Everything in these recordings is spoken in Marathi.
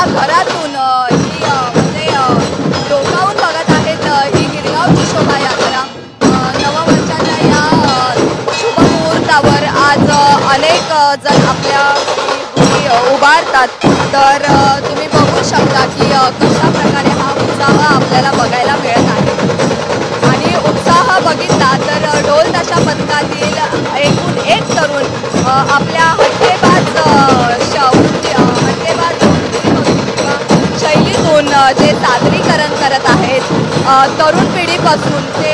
आपल्या घरातून ही म्हणजे डोकावून बघत आहेत ही गिरगावची शोभायात्रा। नववर्षाच्या या शुभमुहूर्तावर आज अनेक जण आपल्या गुढी उभारतात। तर तुम्ही बघू शकता की कशा प्रकारे हा उत्साह आपल्याला बघायला मिळत आहे। आणि उत्साह बघितला तर ढोल ताशा पथकातील एकूण एक तरुण आपल्या हट्टेबाज शैलीतून जे सादरीकरण करत आहेत, तरुण पिढीपासून ते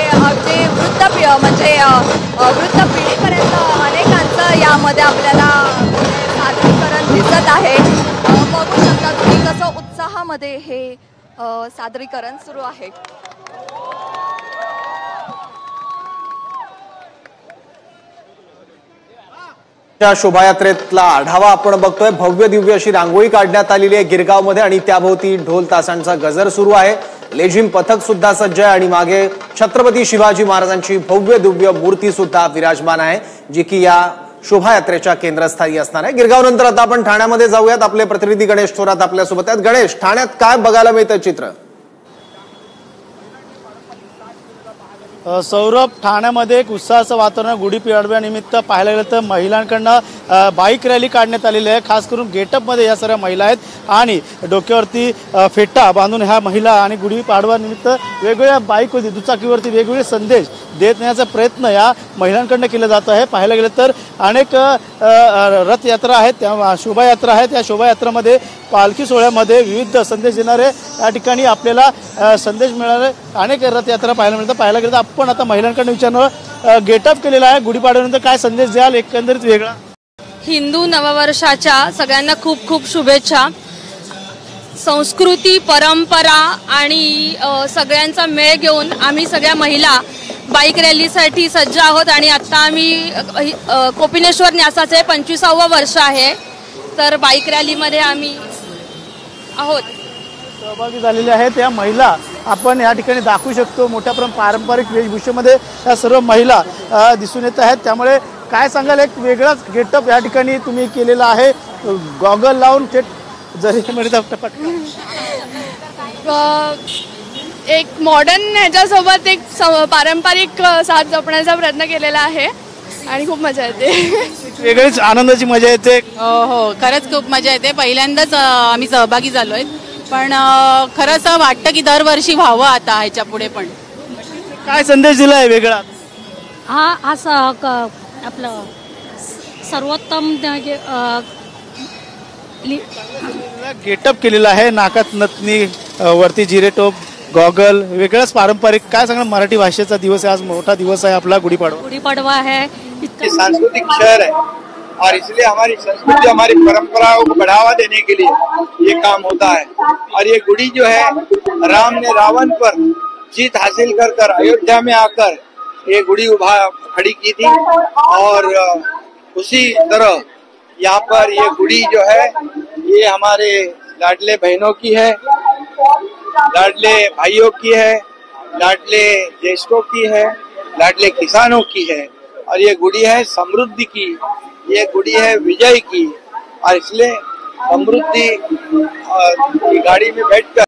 वृद्ध पिढीपर्यंत अनेकांचं यामध्ये आपल्याला सादरीकरण दिसत आहे। बघू शकता तुम्ही कसं उत्साहामध्ये हे सादरीकरण सुरू आहे। त्या शोभायात्रेतला आढावा आपण बघतोय। भव्य दिव्य अशी रांगोळी काढण्यात आलेली आहे गिरगावमध्ये आणि त्याभोवती ढोल तासांचा गजर सुरू आहे। लेझिम पथक सुद्धा सज्ज आहे आणि मागे छत्रपती शिवाजी महाराजांची भव्य दिव्य मूर्ती सुद्धा विराजमान आहे, जी की या शोभायात्रेच्या केंद्रस्थानी असणार आहे। गिरगाव नंतर आता आपण ठाण्यामध्ये जाऊयात। आपले प्रतिनिधी गणेश थोरात आपल्या सोबत आहेत। गणेश, ठाण्यात काय बघायला मिळतं चित्र? सौरभ, ठाण्यामध्ये एक उत्साहाचं वातावरण गुढीपाडव्यानिमित्त पाहायला गेलं तर महिलांकडनं बाईक रॅली काढण्यात आलेली आहे। खास करून गेटअपमध्ये या सर्व महिला आहेत आणि डोक्यावरती फेटा बांधून ह्या महिला आणि गुढीपाडव्यानिमित्त वेगवेगळ्या बाईकवरती दुचाकीवरती वेगवेगळे संदेश देण्याचा प्रयत्न या महिलांकडनं केला जात आहे। पाहायला गेलं तर अनेक रथयात्रा आहेत, त्या शोभायात्रा आहेत। या शोभायात्रेमध्ये पालखी सोहळ्यामध्ये विविध संदेश देणारे या ठिकाणी आपल्याला संदेश मिळाले अनेक रथयात्रा पाहायला मिळतात। पाहायला गेलं तर आपण आता महिलांकडून विचारणार गेटअप केलेला आहे, गुढीपाडव्यानंतर काय संदेश द्याल एकंदरीत वेगळा? हिंदू नववर्षाच्या सगळ्यांना खूप खूप शुभेच्छा। संस्कृती, परंपरा आणि सगळ्यांचा मेळ घेऊन आम्ही सगळ्या महिला बाईक रॅलीसाठी सज्ज आहोत आणि आता आम्ही कोपिनेश्वर न्यासाचे 25वे वर्ष आहे। तर बाईक रॅलीमध्ये आम्ही आहोत सहभागी झालेले आहेत। या महिला आपण या ठिकाणी दाखवू शकतो, मोठ्या पारंपरिक वेशभूषेमध्ये या सर्व महिला दिसून येत आहेत। त्यामुळे काय सांगाल, एक वेगळाच गेटअप या ठिकाणी तुम्ही केलेला आहे, गॉगल लावून थेट जरी एक मॉडर्न ह्याच्यासोबत एक पारंपरिक साथ जपण्याचा प्रयत्न केलेला आहे आणि खूप मजा येते। वेगळीच आनंदाची मजा येते। हो, खरंच खूप मजा येते। पहिल्यांदाच आम्ही सहभागी झालोय, पण खरंच वाटतं की दरवर्षी व्हावं आता ह्याच्या पुढे पण। काय संदेश दिलाय वेगळा? हा असं आपलं सर्वोत्तम गेटअप केलेला आहे, नाकात नथनी, वरती जिरे टोप, गॉगल, वेगळाच पारंपरिक। काय सांगणार, मराठी भाषेचा दिवस आहे आज, मोठा दिवस है आपला गुढीपाडवा। गुढीपाडवा है, सांस्कृतिक शहर है और इसलिए हमारी संस्कृति, हमारी परंपराओं को बढ़ावा देने के लिए ये काम होता है। और ये गुड़ी जो है, राम ने रावण पर जीत हासिल कर अयोध्या में आकर ये गुड़ी खड़ी की थी और उसी तरह यहाँ पर ये गुड़ी जो है ये हमारे लाडले बहनों की है, लाडले भाइयों की है, लाडले ज्येष्ठों की है, लाडले किसानों की है। और ये गुड़ी है समृद्धि की, ये गुड़ी है विजय की। और इसलिए समृद्धि की गाड़ी में बैठकर